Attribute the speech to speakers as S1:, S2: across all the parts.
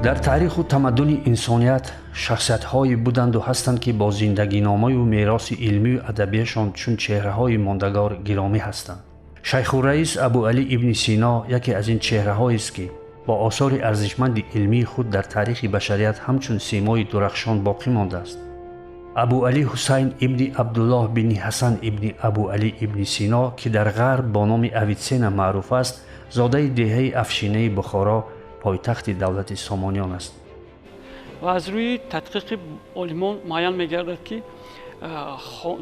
S1: در تاریخ و تمدن انسانیت شخصیت‌هایی بودند و هستند که با زندگی‌نامه و میراث علمی و ادبیشان چون چهره‌های ماندگار گرامی هستند. شیخ الرئیس ابوعلی ابن سینا یکی از این چهره‌هایی است که با آثار ارزشمند علمی خود در تاریخ بشریت همچون سیمای درخشان باقی مانده است. ابوعلی حسین ابن عبدالله بن حسن ابن ابوعلی ابن سینا که در غرب با نام اویتسینا معروف است، زاده دهه افشینه بخارا، پایتخت دولت سامانیان است.
S2: و از روی تحقیق علمان معین می‌گردد که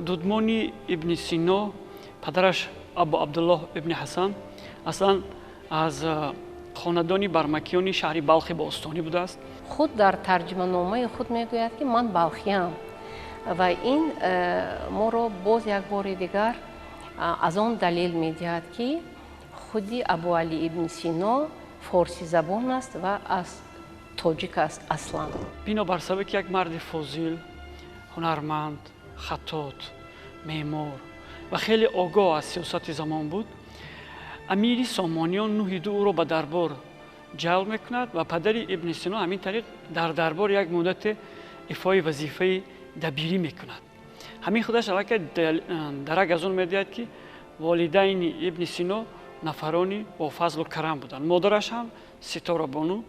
S2: دودمانی ابن سینا، پدرش ابو عبدالله ابن حسن، اصلا از خاندانی برمکیانی شهر بلخ باستانی بوده است.
S3: خود در ترجمه نامه خود میگوید که من بلخیم و این ما را باز یک بار دیگر از آن دلیل میدهد که خودی ابوعلی ابن سینا فارسی زبان است و از تاجیک است اصلا.
S2: بنا بر سبب که یک مرد فاضل، هنرمند، خطاط، معمار و خیلی آگاه از سیاست زمان بود، امیر سامانیان نوحیدو او را به دربار جلب میکند و پدر ابن سینا همین طریق در دربار یک مدت ایفای وظیفه دبیری میکند. همین خودش علاقه درک از اون میدهد که والدین ابن سینا نفرانی با فضل و کرم بودند. مادرش هم ستاره بانو،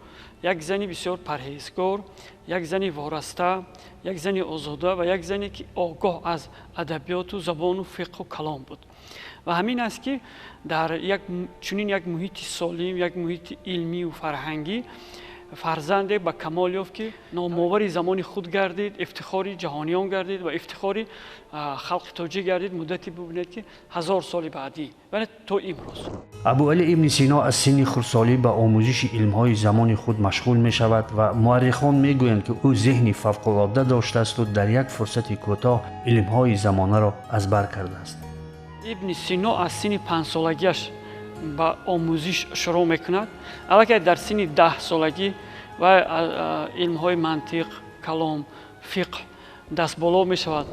S2: یک زنی بسیار پرهیزگار، یک زنی وارسته، یک زنی آزاده و یک زنی که آگاه از ادبیات و زبان و فقه و کلام بود. و همین است که در چنین یک محیط سالم، یک محیط علمی و فرهنگی فرزنده به کمال یافت که نامآور زمان خود گردید، افتخاری جهانیان گردید و افتخاری خلق تاجیک گردید. مدتی ببینید که 1000 سال بعدی و تا امروز.
S1: ابوعلی ابن سینا از سن خردسالی به آموزش علم‌های زمان خود مشغول می شود و مورخان میگویند که او ذهنی فوق‌العاده داشته است و در یک فرصت کوتاه علم‌های زمانه را از بر کرده است.
S2: ابن سینا از سن 5 سالگیش با آموزش شروع میکند. البته در سن 10 سالگی و علم‌های منطق، کلام، فقه دست بالا می شود.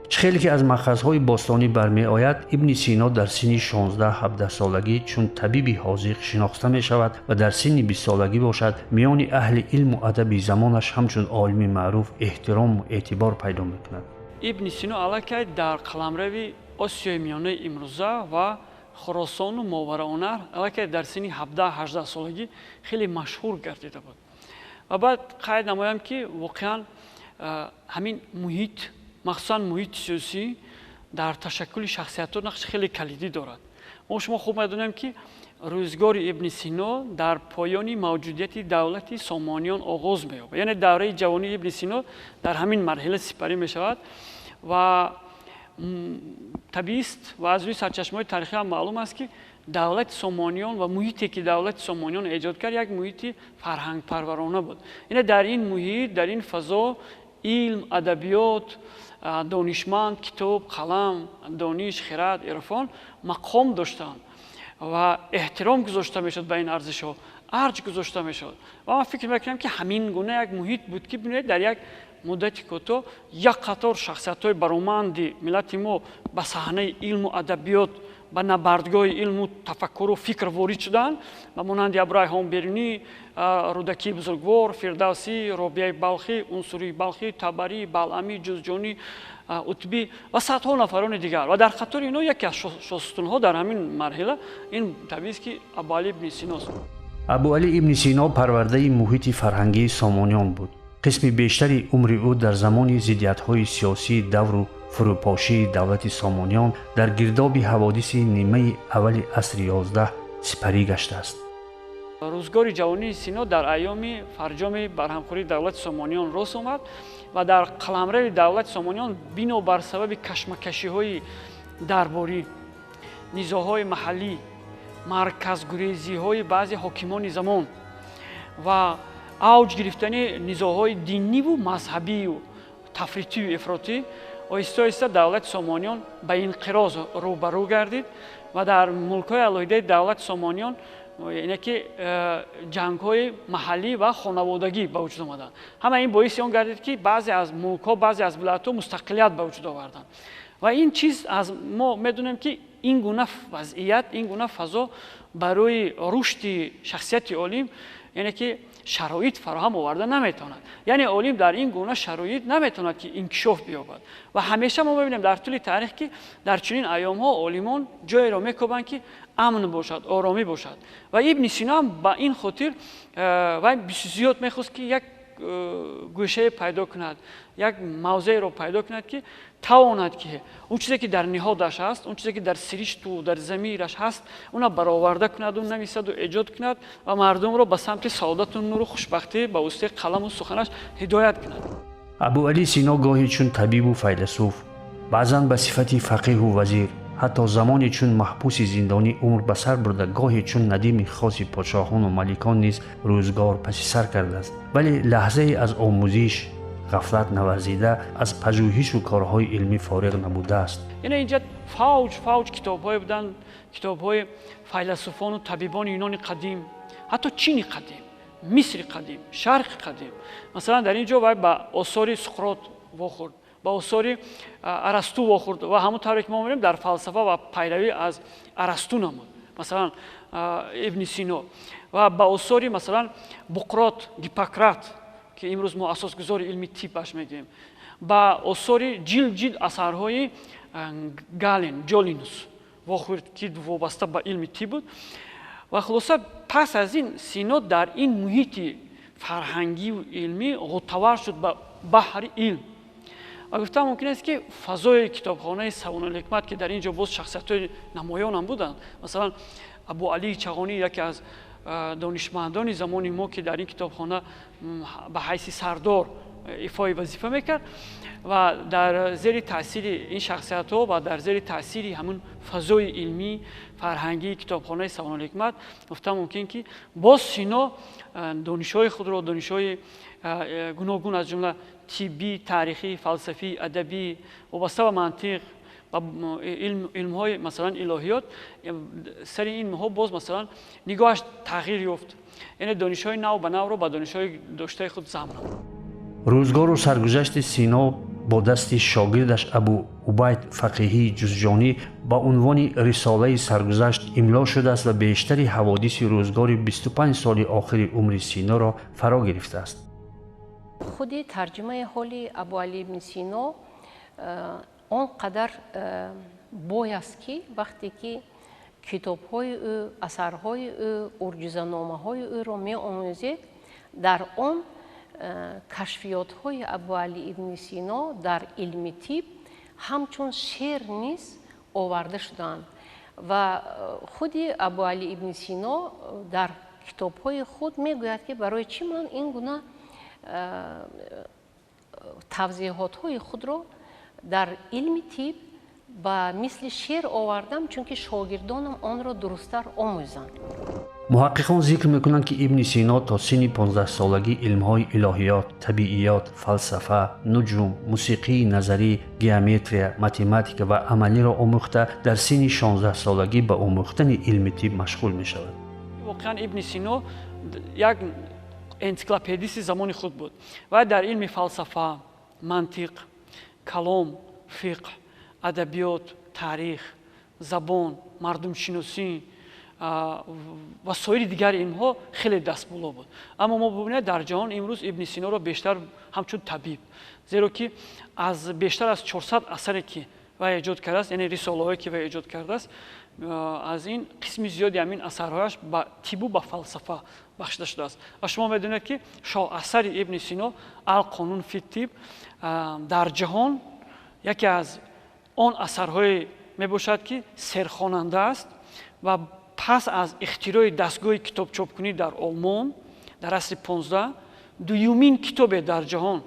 S1: خیلی که از مأخذهای باستانی برمی آید ابن سینا در سن 16-17 سالگی چون طبیب حاذق شناخته می شود و در سن 20 سالگی باشد میان اهل علم و ادب زمانش همچون عالم معروف احترام و اعتبار پیدا می کند.
S2: ابن سینا البته در قلمرو آسیای میانه امروزه و خراسان و ماوراءالنهر البته در سن 17-18 سالگی خیلی مشهور گردیده بود. و بعد قید نمایم که واقعا همین محیط، مخصوصا محیط سیاسی در تشکل شخصیت نقش خیلی کلیدی دارد. ما شما خوب میدونیم که روزگار ابن سینا در پایان موجودیت دولت سامانیان آغاز می‌یابد. یعنی دوره جوانی ابن سینا در همین مرحله سپری می شود و طبیعی است و از روی سرچشمه‌های تاریخی هم معلوم است که دولت سامانیان و محیطی که دولت سامانیان ایجاد کرد یک محیط فرهنگ پرورانه بود. یعنی در این محیط، در این فضا علم، ادبیات، دانشمند، کتاب، قلم، دانش، خرد، عرفان مقام داشتند و احترام گذاشته میشد به این ارزش‌ها، ارج گذاشته میشد. و من فکر میکنم که همین گونه یک محیط بود که ببینید در یک مدت کوتاه یک قطار شخصیت‌های برومند ملت ما به صحنه علم و ادبیات، به نبردگاه علم و تفکر و فکر وارد شدند و مانند ابراهیم بیرونی، رودکی بزرگوار، فردوسی، رابعه بلخی، عنصری بلخی، طبری، بلعمی، جوزجانی، عتبی و صدها نفران دیگر. و در خطر اینا یکی از شاهستان‌ها در همین مرحله این طبیعی است که ابوعلی ابن سینا است.
S1: ابوعلی ابن سینا پرورده محیط فرهنگی سامانیان بود. قسم بیشتری عمر او در زمان ضدیت‌های سیاسی دور و فروپاشی دولت سامانیان در گرداب حوادث نیمه اول عصر 11 سپری گشته است.
S2: روزگار جوانی سینا در ایام فرجام برهمخوری دولت سامانیان راست آمد و در قلمرو دولت سامانیان بنا بر سبب کشمکشی‌های درباری، نزاع‌های محلی، مرکزگریزی‌های بعضی حاکمان زمان و اوج گرفتن نزاع‌های دینی و مذهبی و تفریطی و افراطی آهسته آهسته دولت سامانیان به انقراض روبرو گردید و در ملک‌های علیحده دولت سامانیان یعنی که جنگ‌های محلی و خانوادگی به وجود آمدند. همه این باعث آن گردید که بعضی از ملک‌ها، بعضی از ولایت‌ها مستقلیت به وجود آوردند و این چیز از ما می‌دونیم که این گونه وضعیت، این گونه فضا برای رشد شخصیت عالم یعنی که شرایط فراهم آورده نمیتواند. یعنی عالم در این گونه شرایط نمیتواند که انکشاف بیابد و همیشه ما ببینیم در طول تاریخ که در چنین ایام ها عالمان جایی را میکوبند که امن باشد، آرامی باشد و ابن سینا هم با این خاطر و زیاد میخواست که یک گوشه پیدا کند، یک موضع را پیدا کند که تواند که اون چیزی که در نهادش هست، اون چیزی که در سرشت و در ضمیرش هست، اونا برآورده کند و نویسد و ایجاد کند و مردم را به سمت سعادت و نور و خوشبختی به واسطه قلم و سخنش هدایت کند.
S1: ابو علی سینا گاهی چون طبیب و فیلسوف، بعضاً به صفت فقیه و وزیر، حتی زمانی چون محبوس زندانی عمر به سر برده گاهی چون ندیم خاص پادشاهان و ملکان نیز روزگار پس سر کرده است، ولی لحظه از آموزش غفلت نورزیده از پژوهش و کارهای علمی فارغ نبوده است.
S2: یعنی اینجا فوج کتاب‌های بودن، کتاب‌های فیلسوفان و طبیبان یونان قدیم، حتی چین قدیم، مصر قدیم، شرق قدیم. مثلا در اینجا باید با آثار سقراط واخورد، با آثار ارسطو واخورد و همونطور که ما می‌بینیم در فلسفه و پیروی از ارسطو نمود. مثلا ابن سینا و با آثار مثلا بقراط، هیپوکرات که امروز ما اساسگذار علمی طبش میگیم، با آثار جلد اثرهای گالن، جولینوس واخورد که وابسته به علم طب بود و خلاصه پس از این سینا در این محیط فرهنگی و علمی غوطه‌ور شد به بحر علم و گفتم ممکن است که فضای کتابخانه سوانح الحکمت که در اینجا باز شخصیت‌های نمایان هم بودند، مثلا ابو علی چغانی یکی از دانشمندان زمان ما که در این کتابخانه به حیث سردار ایفای وظیفه میکرد و در زیر تاثیر این شخصیت‌ها و در زیر تاثیر همون فضای علمی فرهنگی کتابخانه سوانح الحکمت گفتم ممکن که باز سینا دانش‌های خود را، دانش‌های گوناگون از جمله طبی، تاریخی، فلسفی، ادبی وابسته به منطق و علم‌های مثلا الهیات، سر این مها باز مثلا نگاهش تغییر یافت. یعنی دانش‌های نو به نو را با دانش‌های داشته خود ضم نمود.
S1: روزگار و سرگذشت سینا با دست شاگردش ابو عبید فقیهی جزجانی با عنوان رساله سرگذشت املا شده است و بیشتر حوادث روزگار 25 سال آخر عمر سینا را فرا گرفته است.
S3: خودی ترجمه حال ابو علی ابن سینا آنقدر بای است که وقتی که کتاب‌های او، اثرهای او، ارجوزه‌نامه‌های او را می‌آموزید، در آن کشفیات‌های ابو علی ابن سینا در علم طب همچون شعر نیز آورده شدند و خودی ابو علی ابن سینا در کتاب‌های خود میگوید که برای چی من این گونه توضیحات‌های خود را در علم طب با مثل شعر آوردم چون که شاگردانم آن را درست‌تر آموزند.
S1: محققان ذکر میکنند که ابن سینا تا سن 15 سالگی علمهای الهیات، طبیعیات، فلسفه، نجوم، موسیقی نظری، گئومتری، متماتیک و عملی را آموخته در سن 16 سالگی به آموختن علم طب مشغول می شود.
S2: واقعا ابن سینا یک انسیکلوپدیست زمان خود بود و در علم فلسفه، منطق، کلام، فقه، ادبیات، تاریخ، زبان، مردم شناسی و سایر دیگر علم‌ها خیلی دست بالا بود. اما ما ببینیم در جهان امروز ابن سینا را بیشتر همچون طبیب، زیرا که از بیشتر از 400 اثری که و ایجاد کرده است، یعنی رساله‌هایی که و ایجاد کرده است، از این قسم زیادی همین اثرهایش با طب و با فلسفه بخشیده شده است. و شما می‌دونید که شاه اثر ابن سینا القانون فی الطب در جهان یکی از آن اثرهای میباشد که سرخواننده است و پس از اختراع دستگاه کتاب چاپکنی در آلمان در عصر 15 دومین کتاب در جهان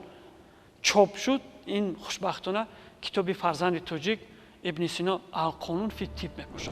S2: چاپ شد. این خوشبختانه کتاب فرزند تاجیک ابن سینا القانون فی الطب میباشد.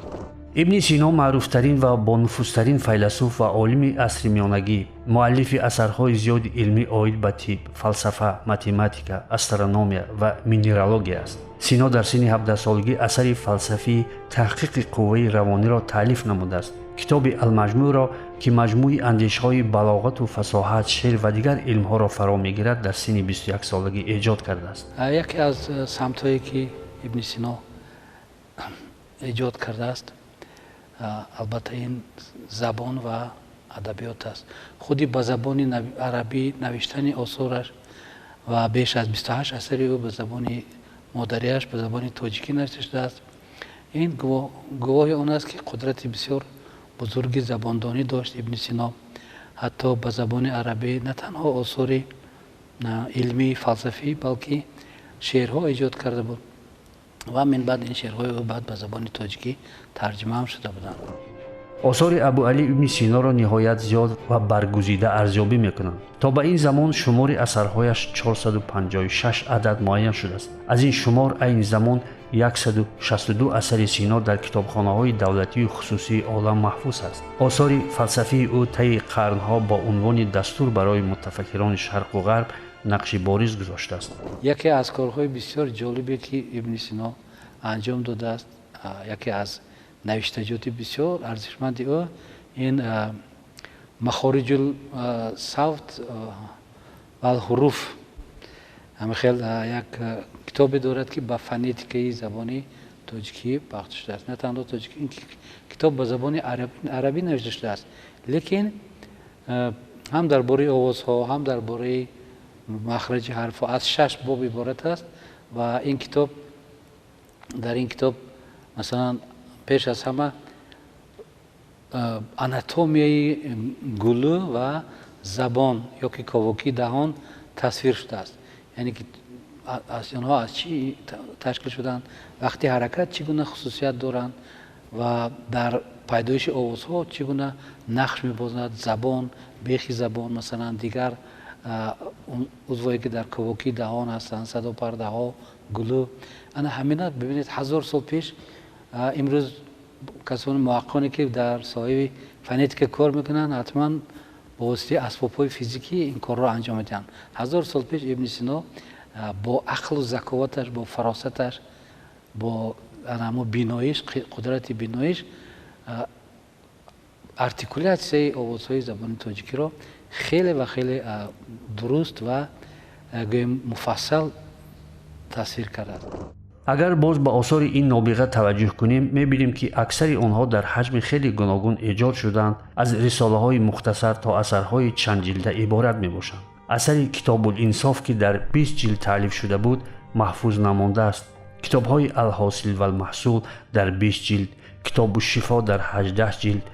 S1: ابن سینا معروفترین و با نفوذترین فیلسوف و عالم عصر میانگی، مؤلف اثرهای زیاد علمی آید به طب، فلسفه، متماتیک، استرونومیا و مینرالوژی است. سینا در سن 17 سالگی اثر فلسفی تحقیق قوه روانی را تالیف نموده است. کتاب المجموع را که مجموع اندیش‌های بلاغت و فصاحت، شعر و دیگر علم‌ها را فرا می‌گیرد در سن 21 سالگی ایجاد کرده است.
S4: یکی از سمت‌هایی که ابن سینا ایجاد کرده است البته این زبان و адабиёт аст. худи ба забони арабӣ навиштани осораш ва беш аз 28 асари ӯ ба забони модариаш ба забони тоҷикӣ навишта шудааст. ин гувоҳи он аст ки қудрати бисёр бузурги забондонӣ дошт ибни сино. ҳатто ба забони арабӣ на танҳо осори илмӣ фалсафӣ балки шеърҳо эҷод карда буд ва мин баъд ин шеърҳои ӯ баъд ба забони тоҷикӣ тарҷимаам шуда буданд.
S1: осори абу али ибни синоро ниҳоят зиёд ва баргузида арзёбӣ мекунанд. то ба ин замон шумори асарҳояш 456 адад муайян шудааст. аз ин шумор айни замон 162 асари сино дар китобхонаҳои давлатию хусусии олам маҳфуз аст. осори фалсафии ӯ таи қарнҳо бо унвони дастур барои мутафаккирони шарқу ғарб нақши бориз гузоштааст.
S4: яке аз корҳои бисёр ҷолибе ки ибни сино анҷом додааст, яке аз навиштаҷоти бисёр арзишманди ӯ ин махориҷул савт вал ҳуруф ҳамихел як китобе дорад ки ба фонетикаи забони тоҷикӣ пахш шудааст. на танҳо тоҷикӣ, ин китоб ба забони арабӣ навишта шудааст, лекин ҳам дар бораи овозҳо ҳам дар бораи махраҷи ҳарфҳо аз 6 боб иборат аст ва дар ин китоб масалан пеш аз ҳама анатомияи гулӯ ва забон ё ки ковокии даҳон тасвир шудааст. яъне ки онҳо аз чӣ ташкил шуданд, вақти ҳаракат чӣ гуна хусусият доранд ва дар пайдоиши овозҳо чӣ гуна нақш мебозад, забон, бехи забон, масалан дигар узвое ки дар ковокии даҳон ҳастанд, садопардаҳо, гулӯ. ана ҳамина бибинед 1000 сол пеш имрӯз касони муаққоне ки дар соҳаи фонетика кор мекунанд ҳатман бо воситаи асбобҳои физикӣ ин корро анҷом медиҳанд. 1000 сол пеш ибни сино бо ақлу заковаташ, бо фаросаташ, бо анамо биноиш, қудрати биноиш артикулясияи овозҳои забони тоҷикиро хеле ва хеле дуруст ва гӯем муфассал тасвир кардааст.
S1: агар боз ба осори ин нобиға таваҷҷӯҳ кунем, мебинем ки аксари онҳо дар ҳаҷми хеле гуногун эҷод шуданд, аз рисолаҳои мухтасар то асарҳои чандҷилда иборат мебошанд. асари китобулинсоф ки дар 20 ҷилд таълиф шуда буд маҳфуз намондааст. китобҳои алҳосил валмаҳсул дар 20 ҷилд, китобушифо дар 18 ҷилд,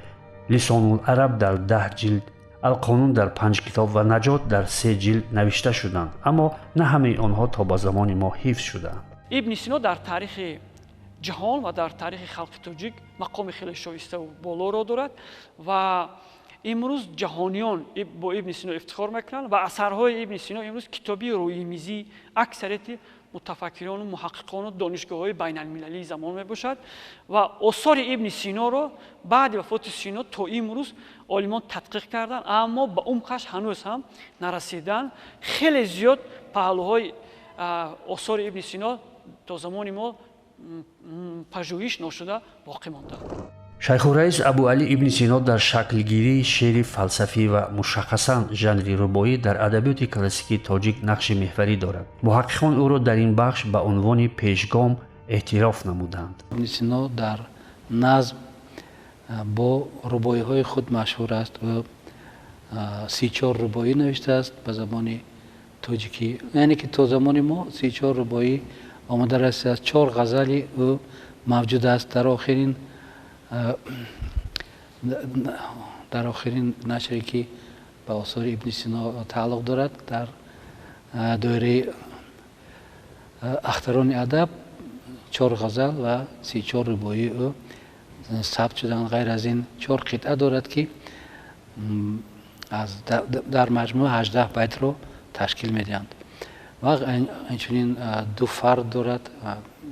S1: лисонул-араб дар 10 ҷилд, алқонун дар 5 китоб ва наҷот дар 3 ҷилд навишта шуданд, аммо на ҳамаи онҳо то ба замони мо ҳифз шудаанд.
S2: ибни сино дар таърихи ҷаҳон ва дар таърихи халқи тоҷик мақоми хеле шоиставу болоро дорад ва имрӯз ҷаҳониён бо ибни сино ифтихор мекунанд ва асарҳои ибни сино имрӯз китобии рӯимизии аксарияти мутафаккирону муҳаққиқону донишгоҳҳои байналмилалии замон мебошад ва осори ибни синоро баъди вафоти сино то имрӯз олимон тадқиқ карданд, аммо ба умқаш ҳанӯз ҳам нарасиданд. хеле зиёд паҳлӯҳои осори ибни сино то замони мо пажӯҳиш ношуда боқӣ мондаанд.
S1: шайхураис абу али ибни сино дар шаклгирии шеъри фалсафӣ ва мушаххасан жанри рубоӣ дар адабиёти классикии тоҷик нақши меҳварӣ дорад. муҳаққиқон ӯро дар ин бахш ба унвони пешгом эътироф намуданд.
S4: ибни сино дар назм бо рубоиҳои худ машҳур аст. ӯ 34 рубоӣ навиштааст ба забони тоҷикӣ, яъне ки то замони мо 34 рубоӣ омада расидааст. 4 ғазали ӯ мавҷуд аст. дар охирин нашре ки ба осори ибни сино тааллуқ дорад, дар доираи ахтарони адаб 4 ғазал ва 34 рубоии ӯ сабт шуданд. ғайр аз ин 4 қитъа дорад ки дар маҷмӯъ 18 байтро ташкил медиҳанд ва инчунин 2 фард дорад,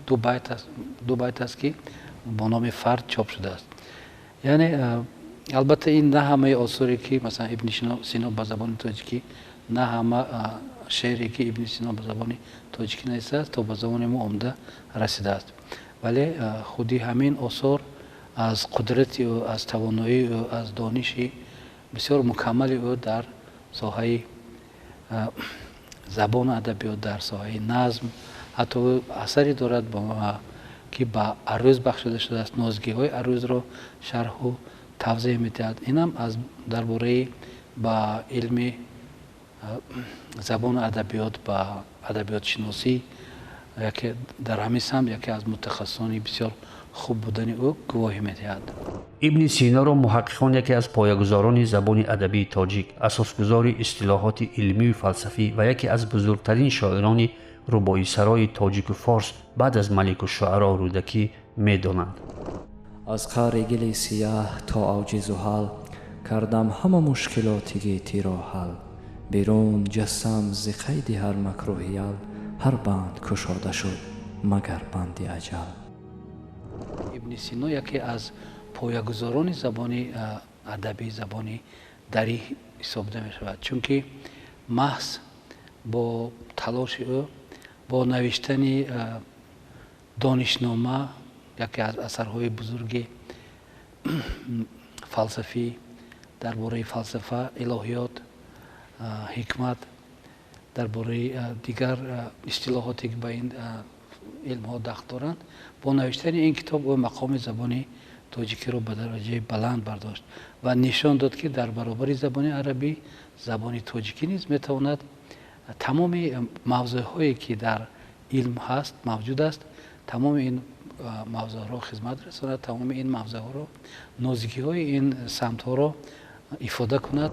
S4: 2 байт аст ки бо номи фард чоп шудааст. яъне албатта ин на ҳамаи осоре ки масалан ибни сино ба забони тоҷикӣ, на ҳама шеъре ки ибни сино ба забони тоҷикӣ нависааст то ба замони мо омада расидааст, вале худи ҳамин осор аз қудрати ӯ, аз тавоноии ӯ, аз дониши бисёр мукаммали ӯ дар соҳаи забону адабиёт, дар соҳаи назм, ҳатто ӯ асаре дорад ки ба арӯз бахшида шудааст. нозгиҳои арӯзро шарҳу тавзеҳ медиҳад. Инам аз дар бораи ба илми забону адабиёт ба адабиётшиносӣ яке дар ҳамин самт яке аз мутахассисони бисёр хуб будани ӯ гувоҳӣ медиҳад.
S1: ибни синоро муҳаққиқон яке аз поягузорони забони адабии тоҷик, асосгузори истилоҳоти илмию фалсафӣ ва яке аз бузургтарин шоирони рубоисарои тоҷику форс баъд аз малику шуъаро рӯдакӣ медонанд.
S5: аз қаъри гили сиёҳ то авҷи зуҳал кардам ҳама мушкилоти гитиро ҳал. берун ҷастам зи қайди ҳар макрӯҳиял, ҳар банд кушода шуд магар банди аҷал.
S4: ибни сино яке аз поягузорони забони адабӣ, забони дарӣ ҳисобида мешавад, чунки маҳз бо талоши ӯ бо навиштани донишнома, яке аз асарҳои бузурги фалсафӣ дар бораи фалсафа, илоҳиёт, ҳикмат, дар бораи дигар истилоҳоте ки ба ин илмҳо дахл доранд, бо навиштани ин китоб ӯ мақоми забони тоҷикиро ба дараҷаи баланд бардошт ва нишон дод, ки дар баробари забони арабӣ, забони тоҷикӣ низ метавонад тамоми мавзӯъҳое ки дар илм ҳаст, мавҷуд аст, тамоми ин мавзӯъҳоро хизмат расонад, тамоми ин мавзӯъҳоро, нозикиҳои ин самтҳоро ифода кунад.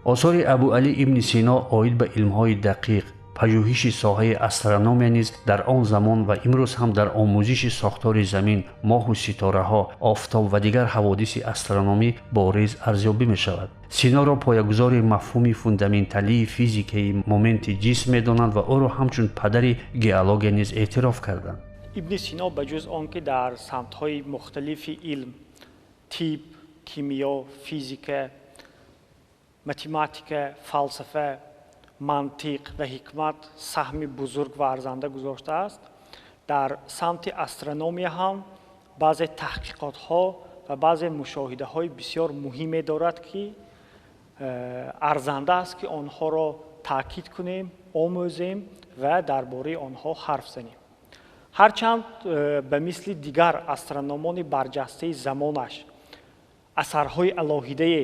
S1: осори абуалӣ ибни сино оид ба илмҳои дақиқ, пажӯҳиши соҳаи астрономия низ дар он замон ва имрӯз ҳам дар омӯзиши сохтори замин, моҳу ситораҳо, офтоб ва дигар ҳаводиси астрономӣ бориз арзёбӣ мешавад. синоро поягузори мафҳуми фундаменталии физикаи моменти ҷисм медонанд ва ӯро ҳамчун падари геология низ эътироф карданд.
S6: ибни сино ба ҷуз он ки дар самтҳои мухталифи илм, тиб, кимиё, физика, математика, фалсафа, мантиқ ва ҳикмат саҳми бузург ва арзанда гузоштааст. дар самти астрономия ҳам баъзе таҳқиқотҳо ва баъзе мушоҳидаҳои бисёр муҳиме дорад, ки арзанда аст ки онҳоро таъкид кунем, омӯзем ва дар бораи онҳо ҳарф занем. ҳарчанд ба мисли дигар астрономони барҷастаи замонаш асарҳои алоҳидае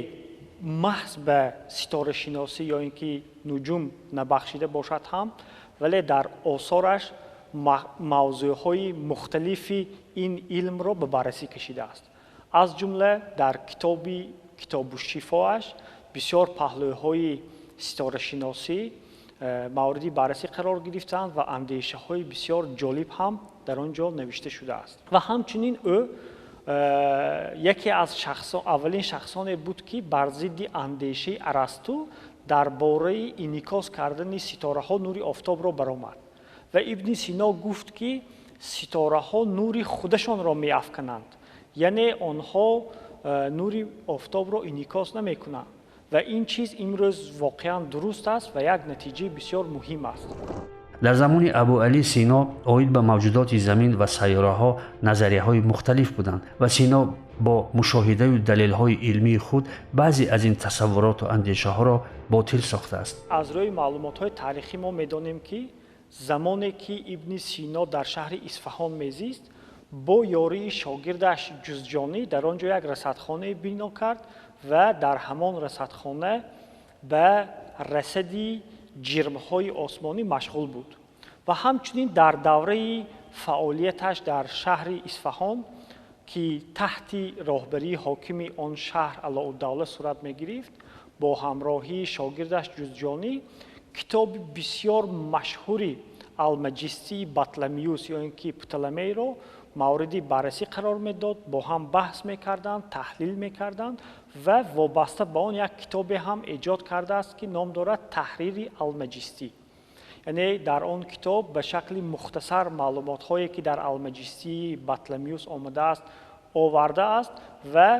S6: маҳз ба ситорашиносӣ ё ин ки нуҷум набахшида бошад ҳам, вале дар осораш мавзӯъҳои мухталифи ин илмро ба баррасӣ кашидааст. аз ҷумла дар китобушифоаш бисёр паҳлӯҳои ситорашиносӣ мавриди баррасӣ қарор гирифтанд ва андешаҳои бисёр ҷолиб ҳам дар он ҷо навишта шудааст. ва ҳамчунин ӯ яке аз аввалин шахсоне буд, ки бар зидди андешаи Арасту дар бораи инъикос кардани ситораҳо нури офтобро баромад. ва ибни сино гуфт, ки ситораҳо нури худашонро меафкананд, яъне онҳо нури офтобро инъикос намекунанд. ва ин чиз имрӯз воқеан дуруст аст ва як натиҷаи бисёр муҳим аст.
S1: дар замони абуалӣ сино оид ба мавҷудоти замин ва сайёраҳо назарияҳои мухталиф буданд ва сино бо мушоҳидаю далелҳои илмии худ баъзе аз ин тасаввуроту андешаҳоро ботил сохтааст.
S6: аз рӯи маълумотҳои таърихӣ мо медонем, ки замоне ки ибни сино дар шаҳри Исфаҳон мезист, бо ёрии шогирдаш Ҷузҷонӣ дар он ҷо як расадхонае бино кард ва дар ҳамон расадхона ба расади ҷирмҳои осмонӣ машғул буд. ва ҳамчунин дар давраи фаъолияташ дар шаҳри Исфаҳон, ки таҳти роҳбарии ҳокими он шаҳр Алоуддавла сурат мегирифт, бо ҳамроҳии шогирдаш Ҷузҷонӣ китоби бисёр машҳури Алмаҷистии Батламиюс ё ин ки Птолемейро мавриди баррасӣ қарор медод, бо ҳам баҳс мекарданд, таҳлил мекарданд ва вобаста ба он як китобе ҳам эҷод кардааст, ки ном дорад Таҳрири Алмаҷистӣ. яъне дар он китоб ба шакли мухтасар маълумотҳое ки дар Алмаҷистии Батламиюс омадааст овардааст ва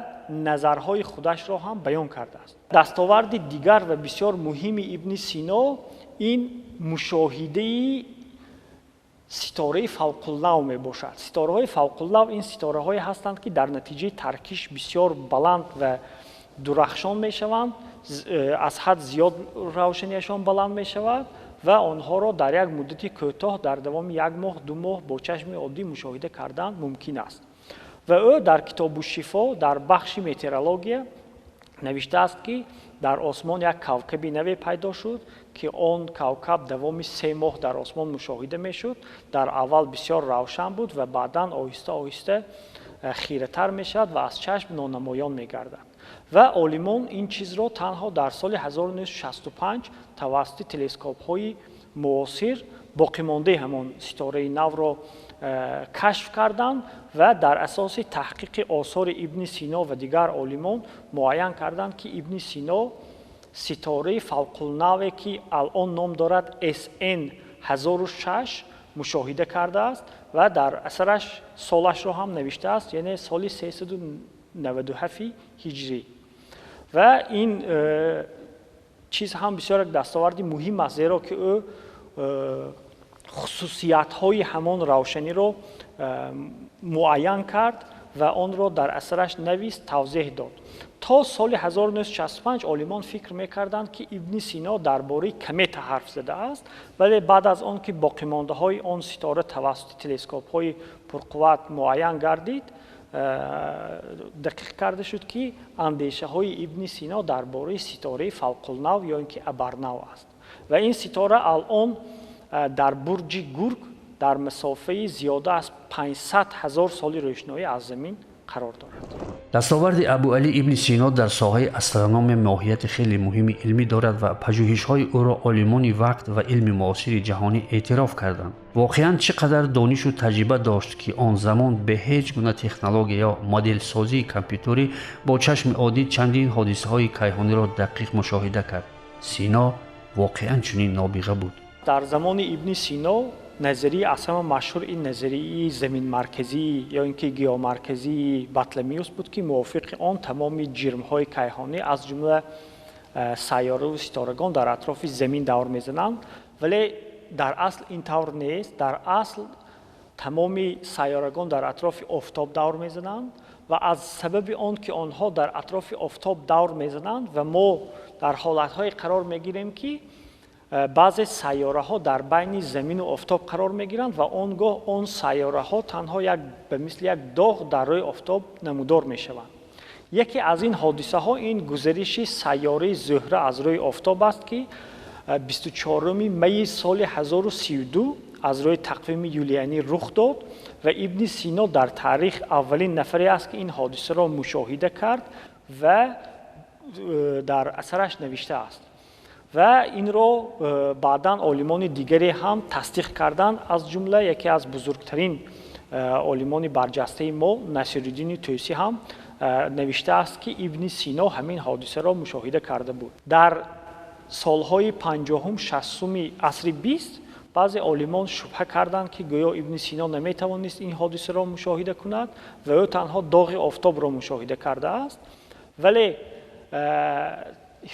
S6: назарҳои худашро ҳам баён кардааст. дастоварди дигар ва бисёр муҳими ибни Сино ин мушоҳидаи ситораи фавқулнав мебошад. ситораҳои фавқулнав ин ситораҳое ҳастанд, ки дар натиҷаи таркиш бисёр баланд ва дурахшон мешаванд, аз ҳад зиёд равшанияшон баланд мешавад ва онҳоро дар як муддати кӯтоҳ дар давоми 1 моҳ 2 моҳ бо чашми оддӣ мушоҳида кардан мумкин аст. ва ӯ дар китобу шифо дар бахши метеорология навиштааст ки дар осмон як кавкаби наве пайдо шуд ки он кавкаб давоми 3 моҳ дар осмон мушоҳида мешуд. Дар аввал бисёр равшан буд ва баъдан оҳиста оҳиста хиратар мешавад ва аз чашм нонамоён мегардад. ва олимон ин чизро танҳо дар соли 1965 тавассути телескопҳои муосир боқимондаи ҳамон ситораи навро кашф карданд ва дар асоси таҳқиқи осори Ибни Сино ва дигар олимон муайян карданд ки Ибни Сино ситораи фавқулнаве ки алон ном дорад SN 1006 мушоҳида кардааст ва дар асараш солашро ҳам навиштааст, яъне соли 397 ҳиҷрӣ. ва ин чиз ҳам бисёр як дастоварди муҳим аст, зеро ки ӯ хусусиятҳои ҳамон равшаниро муайян кард ва онро дар асараш навист, тавзеҳ дод. то соли 1965 олимон фикр мекарданд ки Ибни Сино дар бораи комета ҳарф задааст, вале баъд аз он ки боқимондаҳои он ситора тавассути телескопҳои пурқувват муайян гардид, дақиқ карда шуд ки андешаҳои Ибни Сино дар бораи ситораи фавқулнав ё ин ки абарнав аст. ва ин ситора алон дар бурҷи Гург дар масофаи зиёда аз 500 000 соли рӯшноӣ аз замин қарор дорад.
S1: дастоварди абу али ибни сино дар соҳаи астрономия моҳияти хеле муҳими илмӣ дорад ва пажӯҳишҳои ӯро олимони вақт ва илми муосири ҷаҳонӣ эътироф карданд. воқеан чӣ қадар донишу таҷриба дошт ки он замон бе ҳеҷ гуна технология ё моделсозии компютерӣ бо чашми оддӣ чандин ҳодисаҳои кайҳониро дақиқ мушоҳида кард. Сино воқеан чунин нобиға буд.
S6: дар замони Ибни Сино назарии аз ҳама машҳур ин назарии заминмарказӣ ё ин ки геомарказии Батлемиус буд ки мувофиқи он тамоми ҷирмҳои кайҳонӣ аз ҷумла сайёраву ситорагон дар атрофи замин давр мезананд, вале дар асл ин тавр нест. дар асл тамоми сайёрагон дар атрофи офтоб давр мезананд ва аз сабаби он ки онҳо дар атрофи офтоб давр мезананд ва мо дар ҳолатҳое қарор мегирем ки баъзе сайёраҳо дар байни замину офтоб қарор мегиранд ва он гоҳ он сайёраҳо танҳо ба мисли як доғ дар рӯи офтоб намудор мешаванд. яке аз ин ҳодисаҳо ин гузариши сайёраи Зӯҳра аз рӯи офтоб аст ки 24 майи соли 1032 аз рӯи тақвими юлианӣ рух дод ва Ибни Сино дар таърих аввалин нафаре аст ки ин ҳодисаро мушоҳида кард ва дар асараш навиштааст. ва инро баъдан олимони дигаре ҳам тасдиқ карданд, аз ҷумла яке аз бузургтарин олимони барҷастаи мо Насируддини Тӯсӣ ҳам навиштааст ки Ибни Сино ҳамин ҳодисаро мушоҳида карда буд. дар солҳои 50-60 асри 20 баъзе олимон шубҳа карданд ки гӯё Ибни Сино наметавонист ин ҳодисаро мушоҳида кунад ва ӯ танҳо доғи офтобро мушоҳида кардааст, вале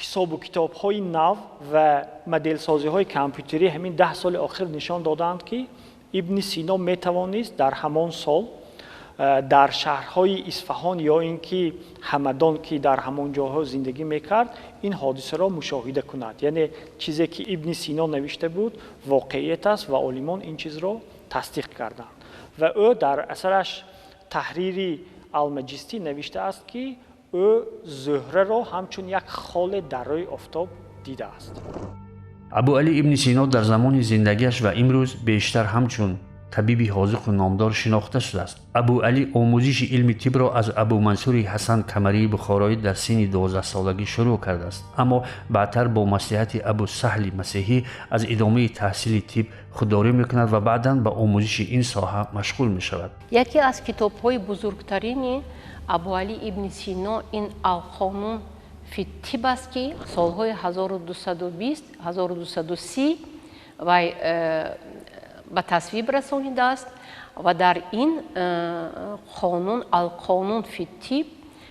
S6: ҳисобу китобҳои нав ва моделсозиҳои компютерӣ ҳамин 10 соли охир нишон доданд ки Ибни Сино метавонист дар ҳамон сол дар шаҳрҳои Исфаҳон ё ин ки Ҳамадон ки дар ҳамон ҷоҳо зиндагӣ мекард ин ҳодисаро мушоҳида кунад. яъне чизе ки Ибни Сино навишта буд воқеият аст ва олимон ин чизро тасдиқ карданд. ва ӯ дар асараш таҳрири Алмаҷистӣ навиштааст ки ӯ Зӯҳраро ҳамчун як холе дар рӯи офтоб дидааст.
S1: абу али ибни сино дар замони зиндагиаш ва имрӯз бештар ҳамчун табиби ҳозиқу номдор шинохта шудааст. абу али омӯзиши илми тибро аз абу Мансури Ҳасан Камарии Бухороӣ дар синни 12 солагӣ шурӯъ кардааст, аммо баъдтар бо маслиҳати абу Саҳли Масеҳӣ аз идомаи таҳсили тиб худдорӣ мекунад ва баъдан ба омӯзиши ин соҳа машғул мешавад.
S3: яке аз китобҳои бузургтарини абу али ибни Сино ин алқонун фи тиб аст ки солҳои 1220-1230 вай ба тасвиб расонидааст ва дар ин қонун алқонун фи тиб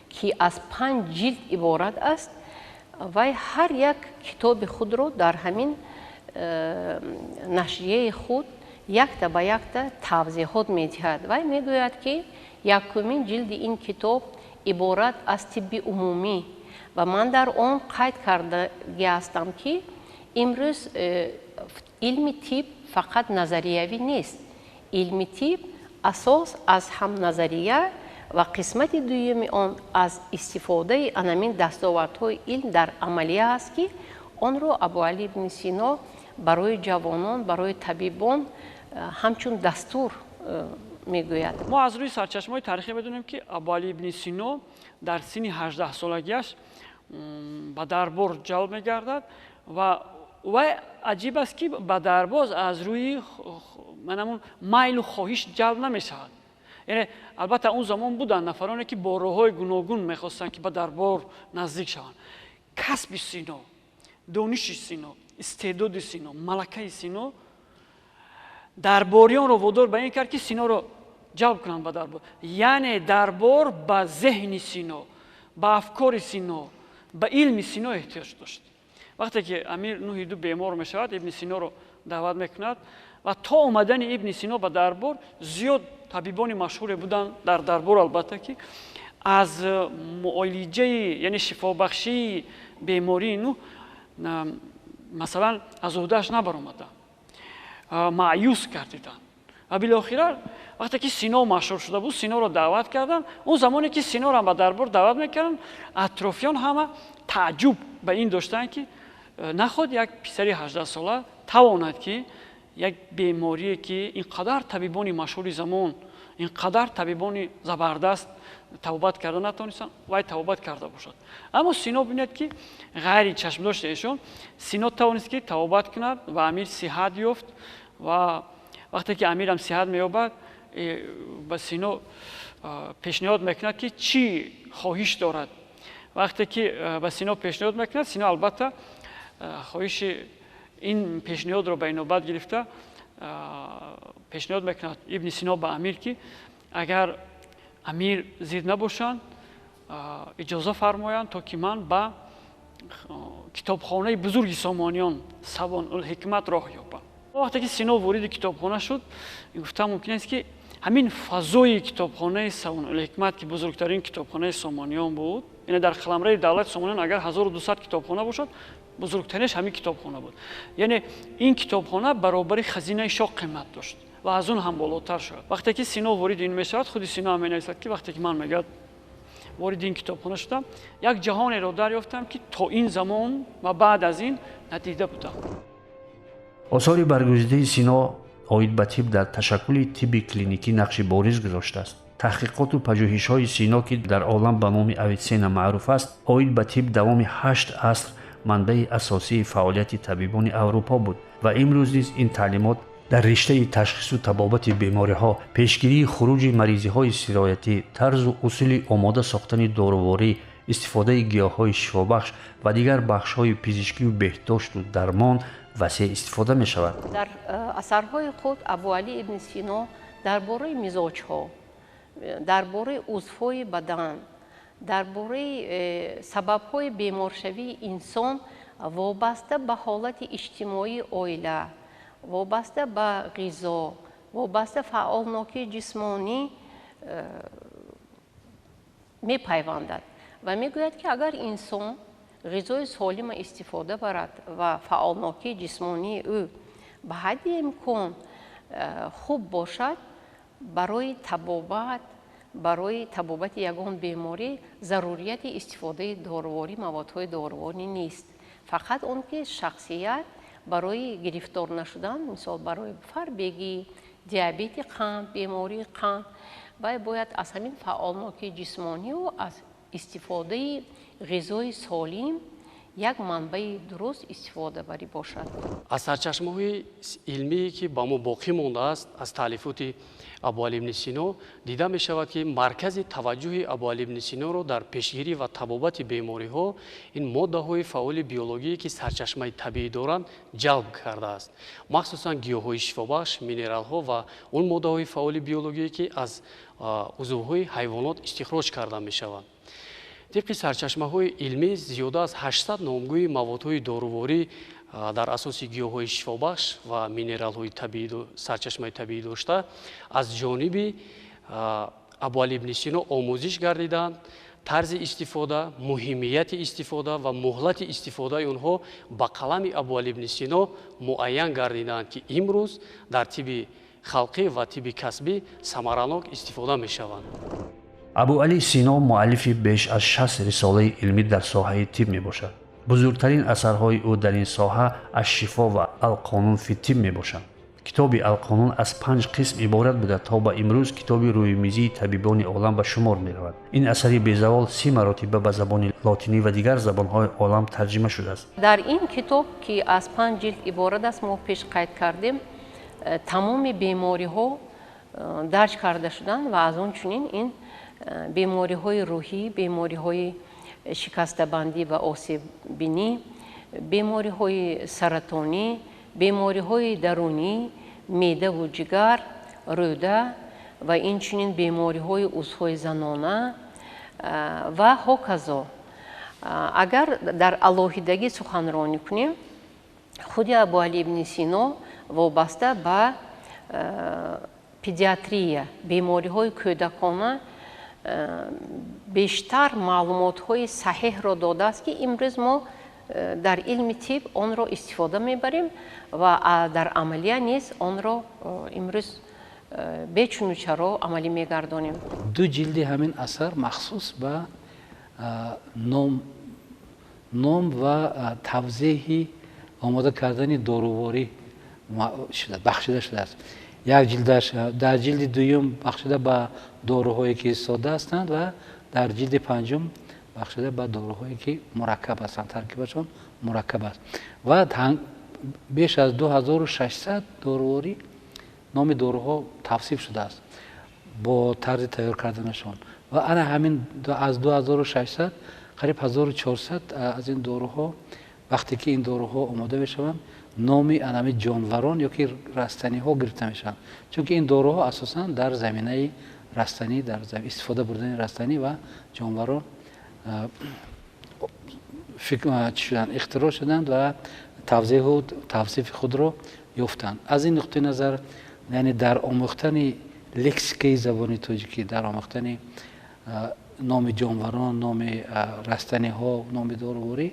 S3: ки аз 5 ҷилд иборат аст, вай ҳар як китоби худро дар ҳамин нашрияи худ якта ба якта тавзеҳот медиҳад. вай мегӯяд ки якумин ҷилди ин китоб иборат аз тибби умумӣ ва ман дар он қайд кардаги ҳастам ки имрӯз илми тиб фақат назариявӣ нест. илми тиб асос аз ҳам назария ва қисмати дуюми он аз истифодаи анамин дастовардҳои илм дар амалия аст ки онро Абуалӣ ибн Сино барои ҷавонон, барои табибон ҳамчун дастур мегӯяд.
S2: мо аз рӯи сарчашмаҳои таърихӣ медонем ки Абуалӣ ибн Сино дар синни 18-солагиаш ба дарбор ҷалб мегардад ва вай аҷиб аст ки ба дарбоз аз рӯи майлу хоҳиш ҷалб намешавад. яъне албатта он замон буданд нафароне ки бо роҳҳои гуногун мехостанд ки ба дарбор наздик шаванд. касби Сино, дониши Сино, истеъдоди Сино, малакаи Сино дарборионро водор ба ин кард ки Синоро ҷалб кунанд ба дарбор. яъне дарбор ба зеҳни Сино, ба афкори Сино, ба илми Сино эҳтиёҷ дошт. вақте ки амир Нуҳиду бемор мешавад, ибн Синоро даъват мекунад ва то омадани ибн Сино ба дарбор зиёд табибони машҳуре буданд дар дарбор, албатта ки аз муолиҷаи яъне шифобахшии бемории Нуҳ масалан аз уҳдааш набаромаданд, маъюс гардиданд. ва билохира вақте ки Сино машҳур шуда буд, Синоро даъват карданд. он замоне ки Синоро ба дарбор даъват мекарданд, атрофиён ҳама таъҷуб ба ин доштанд ки наход як писари 18-сола тавонад ки як беморие ки инқадар табибони машҳури замон, инқадар табибони забардаст тавбат карда натавонистанд, вай тавбат карда бошад. аммо Сино бинед ки ғайри чашмдошти эшон Сино тавонист ки тавбат кунад ва амир сиҳат ёфт. ва вақте ки амирам сиҳат меёбад, ба Сино пешниҳод мекунад ки чӣ хоҳиш дорад. вақте ки ба Сино пешниҳод мекунад, Сино албатта хоҳиши ин пешниҳодро ба инобат гирифта пешниҳод мекунад ибн Сино ба амир ки агар амир зид набошанд, иҷоза фармоянд то ки ман ба китобхонаи бузурги Сомониён Савонул-ҳикмат роҳ ёбам. вақте ки Сино вориди китобхона шуд, гуфта мумкин аст ки ҳамин фазои китобхонаи Савонул-ҳикмат ки бузургтарин китобхонаи Сомониён буд, яъне дар қаламраи давлати Сомониён агар 1200 китобхона бошад, бузургтаринаш ҳамин китобхона буд. яъне ин китобхона баробари хазинаи шоҳ қимат дошт ва аз он ҳам болотар шуд. вақте ки Сино вориди ин мешавад, худи Сино ҳам менависад ки вақте ки ман мегӯяд вориди ин китобхона шудам, як ҷаҳонеро дарёфтам ки то ин замон ва баъд аз ин надида будам.
S1: осори баргузидаи Сино оид ба тиб дар ташаккули тибби клиникӣ нақши бориз гузоштааст. таҳқиқоту пажӯҳишҳои Сино ки дар олам ба номи Авитсена маъруф аст, оид ба тиб давоми 8 аср манбаи асосии фаъолияти табибони Аврупо буд ва имрӯз низ ин таълимот дар риштаи ташхису табобати бемориҳо, пешгирии хуруҷи маризиҳои сироятӣ, тарзу усули омода сохтани дорувори, истифодаи гиёҳҳои шифобахш ва дигар бахшҳои пизишкию беҳдошту дармон васеъ истифода мешавад.
S3: дар асарҳои худ Абуалӣ ибн Сино дар бораи мизоҷҳо, дар бораи узвҳои бадан, дар бораи сабабҳои беморшавии инсон вобаста ба ҳолати иҷтимоии оила, вобаста ба ғизо, вобаста фаъолнокии ҷисмонӣ мепайвандад ва мегӯяд ки агар инсон ғизои солима истифода барад ва фаъолнокии ҷисмонии ӯ ба ҳадди имкон хуб бошад, барои табобати ягон беморӣ зарурияти истифодаи дорувори, маводҳои доруворӣ нест. фақат он ки шахсият барои гирифтор нашудан, мисол барои фарбегӣ, диабети қанд, бемории қанд, вай бояд аз ҳамин фаъолнокии ҷисмонию аз истифодаи ғизои солим як манбаи дуруст истифода барӣ бошад.
S7: аз сарчашмаҳои илмие ки ба мо боқӣ мондааст аз таълифоти Абуалӣ ибн Сино дида мешавад ки маркази таваҷҷӯҳи Абуалӣ ибн Синоро дар пешгирӣ ва табобати бемориҳо ин моддаҳои фаъоли биологие ки сарчашмаи табиӣ доранд ҷалб кардааст, махсусан гиёҳҳои шифобахш, минералҳо ва он моддаҳои фаъоли биологие ки аз узвҳои ҳайвонот истихроҷ карда мешаванд. тибқи сарчашмаҳои илмӣ зиёда аз 800 номгӯи маводҳои доруворӣ дар асоси гиёҳҳои шифобахш ва минералҳои сарчашмаи табиӣ дошта аз ҷониби Абуалӣ ибн Сино омӯзиш гардиданд. тарзи истифода, муҳимияти истифода ва муҳлати истифодаи онҳо ба қалами Абуалӣ ибн Сино муайян гардиданд ки имрӯз дар тибби халқӣ ва тибби касбӣ самаранок истифода мешаванд.
S1: абу али сино муаллифи беш аз 60 рисолаи илмӣ дар соҳаи тиб мебошад. бузургтарин асарҳои ӯ дар ин соҳа ашшифо ва алқонун фи тиб мебошанд. китоби алқонун аз 5 қисм иборат буда то ба имрӯз китоби рӯймизии табибони олам ба шумор меравад. ин асари безавол 30 маротиба ба забони лотинӣ ва дигар забонҳои олам тарҷима шудааст.
S3: дар ин китоб ки аз 5 ҷилд иборат аст, мо пеш қайд кардем тамоми бемориҳо дарҷ карда шуданд ва аз он чунин ин бемориҳои рӯҳӣ, бемориҳои шикастабандӣ ва осеббинӣ, бемориҳои саратонӣ, бемориҳои дарунӣ, меъдаву ҷигар, рӯда ва инчунин бемориҳои узвҳои занона ва ҳоказо. агар дар алоҳидагӣ суханронӣ кунем, худи абу али ибни сино вобаста ба педиатрия, бемориҳои кӯдакона бештар маълумотҳои саҳеҳро додааст, ки имрӯз мо дар илми тиб онро истифода мебарем ва дар амалия низ онро имрӯз бечуну чаро амалӣ мегардонем.
S4: ду ҷилди ҳамин асар махсус ба ном ва тавзеҳи омода кардани доруворӣ бахшида шудааст. як ҷилдаш дар ҷилди дуюм бахшида ба доруҳое ки сода ҳастанд ва дар ҷилди панҷум бахшида ба доруҳое ки мураккаб ҳастанд, таркибашон мураккаб аст ва беш аз 2600 доруворӣ номи доруҳо тавсиф шудааст бо тарзи тайёр карданашон ва ана ҳамин аз 2600 қариб 1400 аз ин доруҳо вақте ки ин доруҳо омода мешаванд номи анами ҷонварон ёки растаниҳо гирифта мешаванд, чунки ин доруҳо асосан дар заминаи растанӣ, дар истифода бурдани растанӣ ва ҷонварон ихтироъ шуданд ва тавзеҳу тавсифи худро ёфтанд. аз ин нуқтаи назар, яъне дар омӯхтани лексикаи забони тоҷикӣ, дар омӯхтани номи ҷонварон, номи растаниҳо, номи доруворӣ,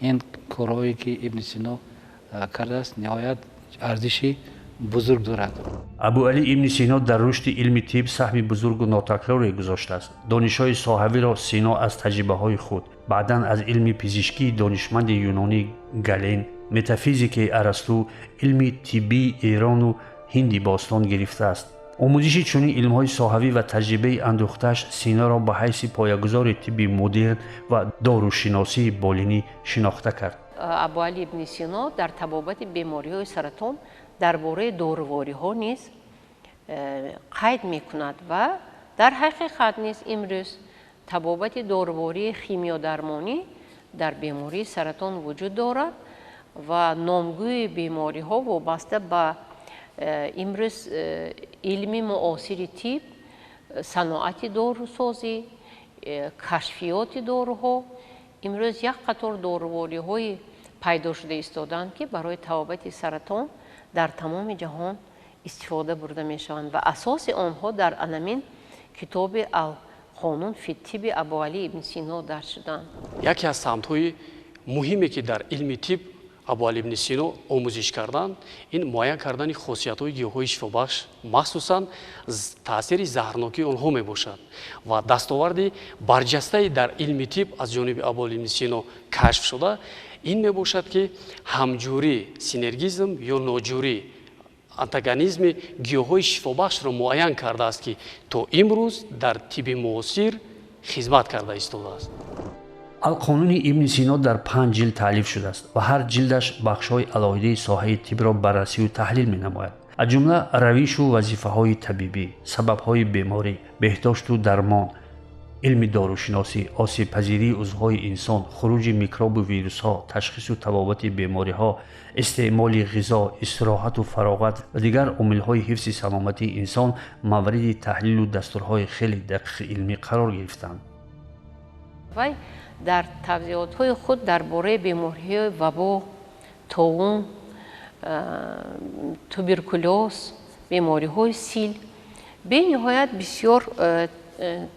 S4: ин корҳое ки ибни сино кардааст ниҳоят арзиши бузург дорад.
S1: абу али ибни сино дар рушди илми тиб саҳми бузургу нотакроре гузоштааст. донишҳои соҳавиро сино аз таҷрибаҳои худ, баъдан аз илми пизишкии донишманди юнонӣ Гален, метафизикаи Арасту, илми тиббии Эрону ҳинди бостон гирифтааст. омӯзиши чунин илмҳои соҳавӣ ва таҷрибаи андӯхтааш синоро ба ҳайси поягузори тибби модерн ва дорушиносии болинӣ шинохта кард.
S3: абу али ибни сино дар табобати бемориҳои саратон дар бораи дорувориҳо низ қайд мекунад ва дар ҳақиқат низ имрӯз табобати дорувории химиодармонӣ дар бемории саратон вуҷуд дорад ва номгӯи бемориҳо вобаста ба имрӯз илми муосири тиб, саноати дорусозӣ, кашфиёти доруҳо, имрӯз як қатор дорувориҳои пайдо шуда истоданд, ки барои табобати саратон дар тамоми ҷаҳон истифода бурда мешаванд ва асоси онҳо дар анамин китоби алқонун фи тиби абу али ибни сино дарҷ шуданд.
S7: яке аз самтҳои муҳиме ки дар илми тиб абу али ибни сино омӯзиш карданд, ин муайян кардани хосиятҳои гиёҳҳои шифобахш, махсусан таъсири заҳрнокии онҳо мебошад ва дастоварди барҷастаи дар илми тиб аз ҷониби абу али ибни сино кашф шуда ин мебошад ки ҳамҷурӣ, синергизм ё ноҷурӣ, антагонизми гиёҳҳои шифобахшро муайян кардааст, ки то имрӯз дар тиби муосир хизмат карда истодааст.
S1: алқонуни ибни сино дар 5 ҷилд таълиф шудааст ва ҳар ҷилдаш бахшҳои алоҳидаи соҳаи тибро баррасиву таҳлил менамояд. аз ҷумла равишу вазифаҳои табибӣ, сабабҳои беморӣ, беҳдошту дармон, илми дорушиносӣ, осебпазирии узвҳои инсон, хуруҷи микробу вирусҳо, ташхису табобати бемориҳо, истеъмоли ғизо, истироҳату фароғат ва дигар омилҳои ҳифзи саломатии инсон мавриди таҳлилу дастурҳои хеле дақиқи илмӣ қарор гирифтанд.
S3: вай дар тавзиҳотҳои худ дар бораи бемориҳои вабо, тоун, туберкулёз, бемориҳои сил бениҳоят бисёр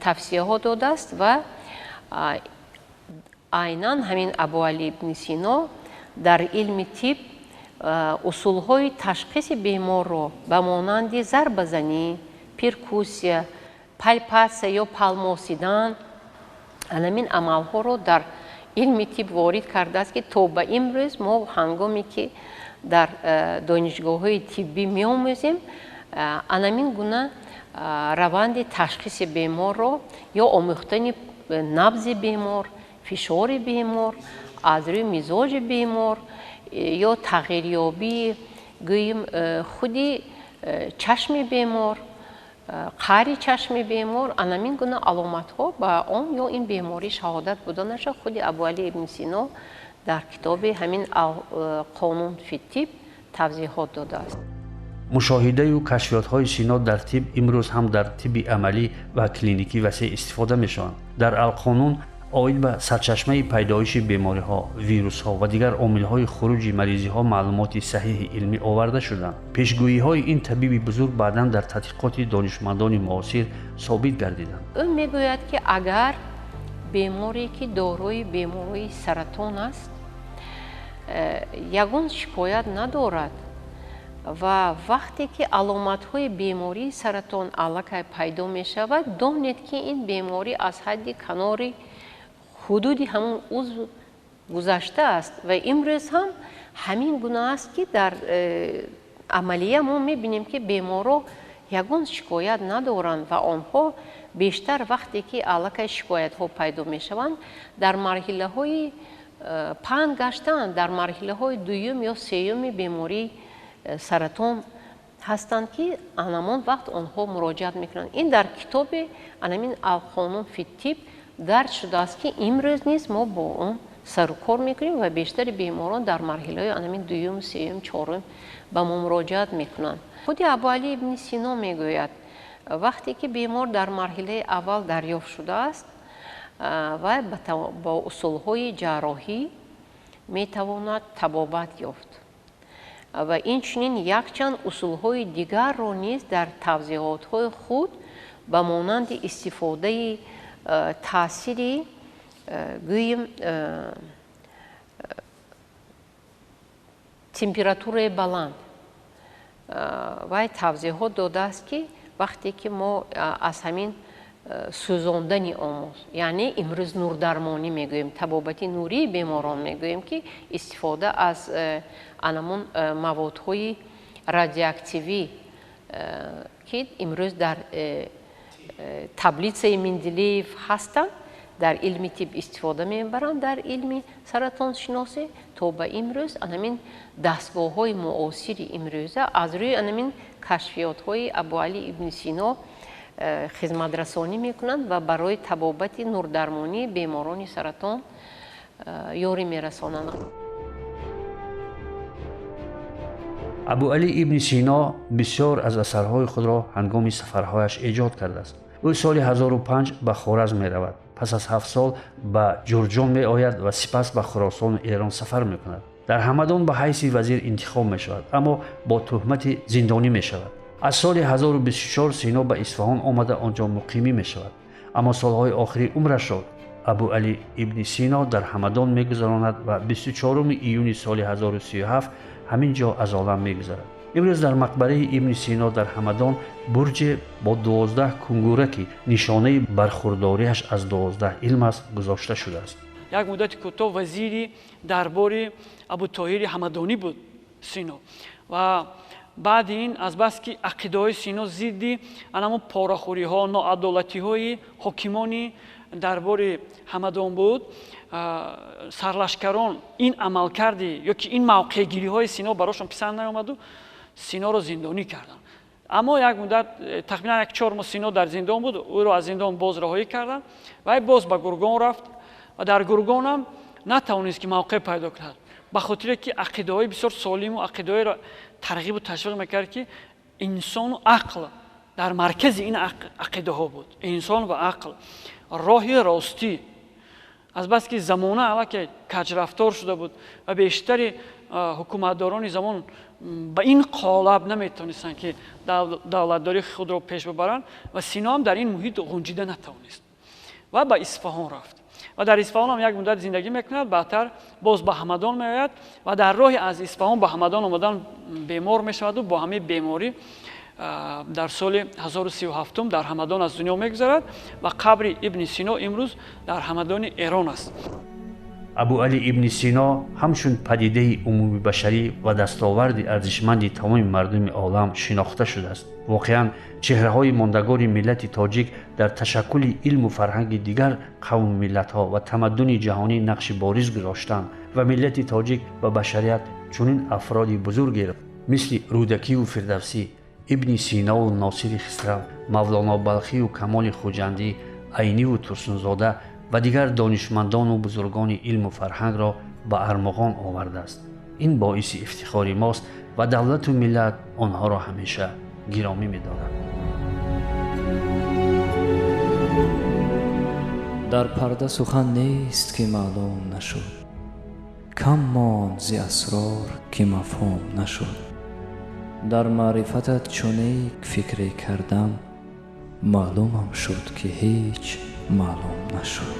S3: тавсияҳо додааст ва айнан ҳамин абу али ибни сино дар илми тиб усулҳои ташхиси беморро ба монанди зарбазанӣ, перкуссия, پایپس یا پالموسیدن همین عملها رو در علم طب وارد کرده است که تا به امروز ما هنگامی که در دانشگاه‌های طبی می‌آموزیم همین گونه روند تشخیص بیمار رو یا آموختن نبض بیمار، فشار بیمار، از روی مزاج بیمار یا تغییریابی گوییم خودی چشم بیمار، قری چشم بیمار، همین گونه علامت‌ها با آن یا این بیماری شهادت بودنش خود ابوعلی ابن سینا در کتاب همین قانون فی الطب توضیحات داده است.
S1: مشاهده و کشفیات‌های سینا در طب امروز هم در طب عملی و کلینیکی وسیع استفاده می‌شوند. در القانون آید به سرچشمه پیدایش بیماری‌ها، ویروس‌ها و دیگر عامل‌های خروج مریضی‌ها معلومات صحیح علمی آورده شدند. پیشگویی‌های این طبیب بزرگ بعداً در تحقیقات دانشمندان معاصر ثابت گردیدند.
S3: او میگوید که اگر بیماری که داروی بیماری سرطان است یگان شکایت ندارد و وقتی که علامت‌های بیماری سرطان علاقه پیدا می‌شود دانید که این بیماری از حد کناری حدودی همون عضو گذشته است و امروز هم همین گونه است که در عملیه ما می‌بینیم که بیمارا یگان شکایت ندارند و آنها بیشتر وقتی که علاقه شکایت‌ها پیدا می‌شوند در مرحله‌های پنج گشتن در مرحله‌های دوم یا سوم بیماری سرطان هستند که همان وقت آنها مراجعت میکنند. این در کتاب همین القانون فی الطب درج شده است که امروز نیز ما با اون سر و کار میکنیم و بیشتر بیماران در مرحله همین دوم، سوم، چهارم به ما مراجعت میکنند. خود ابوعلی ابن سینا میگوید وقتی که بیمار در مرحله اول دریافت شده است و با اصولهای جراحی میتواند طبابت یافت و این چنین یک چند اصولهای دیگر را نیز در توضیحات‌های خود به مانند استفاده تأثیری گوییم تمپراتور بلند و توضیحات داده است که وقتی که ما از همین سوزاندن آموز یعنی امروز نوردرمانی میگوییم طبابت نوری بیماران میگوییم که استفاده از انمون موادهای رادیواکتیوی که امروز در تبلیت مندلیف هستند در علم طب استفاده میبرند در علم سرطان شناسی تا به امروز همین دستگاه های معاصر امروزه از روی همین کشفیات های ابوعلی ابن سینا خدمت رسانی میکنند و برای طبابت نوردرمانی بیماران سرطان یاری میرسانند.
S1: ابوعلی ابن سینا بسیار از اثرهای خود را هنگام سفرهایش ایجاد کرده است. او سال 1005 به خوارزم می رود. پس از 7 سال به جرجان می آید و سپس به خراسان ایران سفر می کند. در همدان به حیث وزیر انتخاب می شود اما با تهمت زندانی می شود. از سال 1024 سینا به اصفهان آمده آنجا مقیمی می شود اما سالهای آخری عمرش را ابوعلی ابن سینا در همدان می گذراند و 24 ایون سال 1037 همین جا از عالم می گذرد. امروز در مقبره ابن سینا در همدان برج با 12 کنگوره که نشانه برخورداریش از 12 علم است گذاشته شده است.
S2: یک مدت کوتاه وزیری دربار ابوطاهر همدانی بود سینا و بعد این از بس که عقیده های سینا ضد انما پاره‌خوری ها ناعدالتی های حاکمان دربار همدان بود سرلشکران این عمل کردی یا که این موقع گیری های سینا براشون پسند نیامد و سینا را زندانی کردن. اما یک مدت تقریبا 1-4 ماه سینا در زندان بود او را از زندان باز رهایی کردن و باز به گرگان رفت و در گرگان هم نتوانست که موقع پیدا کند به خاطر که عقیده های بسیار سالم و عقیده های را ترغیب و تشویق میکرد که انسان و عقل در مرکز این عقیده ها بود. انسان و عقل راه راستی از بس که زمانه علاقه کج رفتار شده بود و بیشتر حکومتداران زمان به این قالب نمیتونستند که دولتداری خود را پیش ببرند و سینا هم در این محیط غنجیده نتوانست و به اصفهان رفت و در اصفهان هم یک مدت زندگی میکند. بعدتر باز به همدان میآید و در راه از اصفهان به همدان آمدن بیمار میشود و با همه بیماری дар соли 1037 дар ҳамадон аз дунё мегузарад ва қабри ибни Сино имрӯз дар ҳамадони Эрон аст.
S1: абу али ибни сино ҳамчун падидаи умуми башарӣ ва дастоварди арзишманди тамоми мардуми олам шинохта шудааст. воқеан чеҳраҳои мондагори миллати тоҷик дар ташаккули илму фарҳанги дигар қавму миллатҳо ва тамаддуни ҷаҳонӣ нақши бориз гузоштанд ва миллати тоҷик ва башарият чунин афроди бузурге мисли рӯдакиву фирдавсӣ, ибни синову носири хисрав, мавлоно балхию камоли хуҷандӣ, айниву турсунзода ва дигар донишмандону бузургони илму фарҳангро ба армағон овардааст. ин боиси ифтихори мост ва давлату миллат онҳоро ҳамеша гиромӣ медорад.
S5: дар парда сухан нест ки маълум нашуд, кам монд зи асрор ки мафҳум нашуд. дар маърифатат чунек фикре кардам, маълумам шуд ки ҳеҷ маълум нашуд.